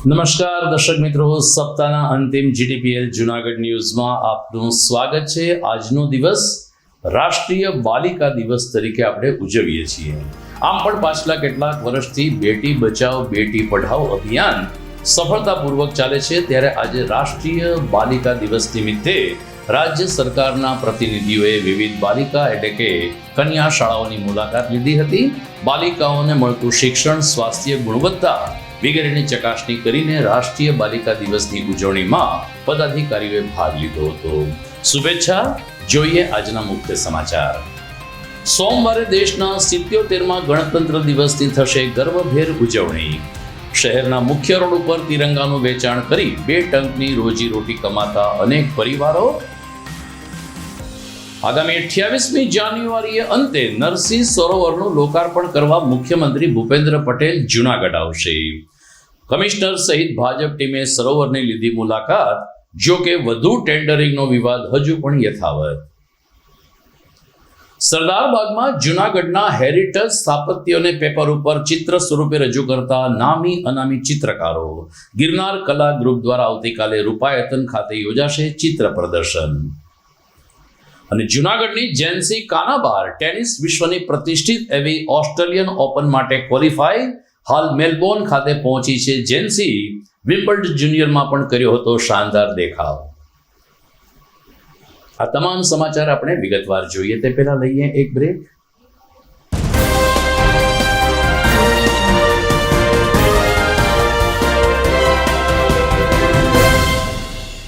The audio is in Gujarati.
નમસ્કાર દર્શક મિત્રો, સપ્તાહના અંતિમ જીટીપીએલ જૂનાગઢ ન્યૂઝમાં આપનું સ્વાગત છે। આજનો દિવસ રાષ્ટ્રીય બાલિકા દિવસ તરીકે આપણે ઉજવીએ છીએ। આમ પણ પાછલા કેટલાક વર્ષથી બેટી બચાવો બેટી પઢાઓ અભિયાન સફળતાપૂર્વક ચાલે છે, ત્યારે આજે રાષ્ટ્રીય બાલિકા દિવસ નિમિત્તે રાજ્ય સરકારના પ્રતિનિધિઓએ વિવિધ બાલિકા એટલે કે કન્યા શાળાઓની મુલાકાત લીધી હતી। બાલિકાઓને મળતું શિક્ષણ, સ્વાસ્થ્ય, ગુણવત્તા વગેરેની ચકાસણી કરીને રાષ્ટ્રીય બાલિકા દિવસની ઉજવણીમાં પદાધિકારીઓએ ભાગ લીધો હતો। શુભેચ્છા। જોઈએ આજના મુખ્ય સમાચાર। સોમવારે દેશના 77મા ગણતંત્ર દિવસની થશે ગર્વભેર ઉજવણી। શહેરના મુખ્ય રોડ ઉપર તિરંગાનું વેચાણ કરી 2 ટંકની રોજીરોટી કમાતા અનેક પરિવારો આગામી 28મી જાન્યુઆરીએ અંતે નરસિંહ સરોવરનું લોકાર્પણ કરવા મુખ્યમંત્રી ભૂપેન્દ્ર પટેલ જૂનાગઢ આવશે। કમિશનર સહિત ભાજપ ટીમે સરોવરની લીધી મુલાકાત, જો કે વધુ ટેન્ડરિંગનો વિવાદ હજુ પણ યથાવત। સરદાર બાગમાં જૂનાગઢના હેરિટેજ સ્થાપત્યોને પેપર ઉપર ચિત્ર સ્વરૂપે રજૂ કરતા નામી અનામી ચિત્રકારો ગિરનાર કલા ગ્રુપ દ્વારા આવતીકાલે રૂપાયતન ખાતે યોજાશે ચિત્ર પ્રદર્શન। અને જૂનાગઢની જેન્સી કાનાબાર ટેનિસ વિશ્વની પ્રતિષ્ઠિત એવી ઓસ્ટ્રેલિયન ઓપન માટે ક્વોલિફાઈ હાલ મેલબોર્ન ખાતે પહોંચી છે। જેન્સી વિમ્બલ્ડન જુનિયરમાં પણ કર્યો હતો શાનદાર દેખાવ। આ તમામ સમાચાર આપણે વિગતવાર જોઈએ તે પહેલા લઈએ એક બ્રેક।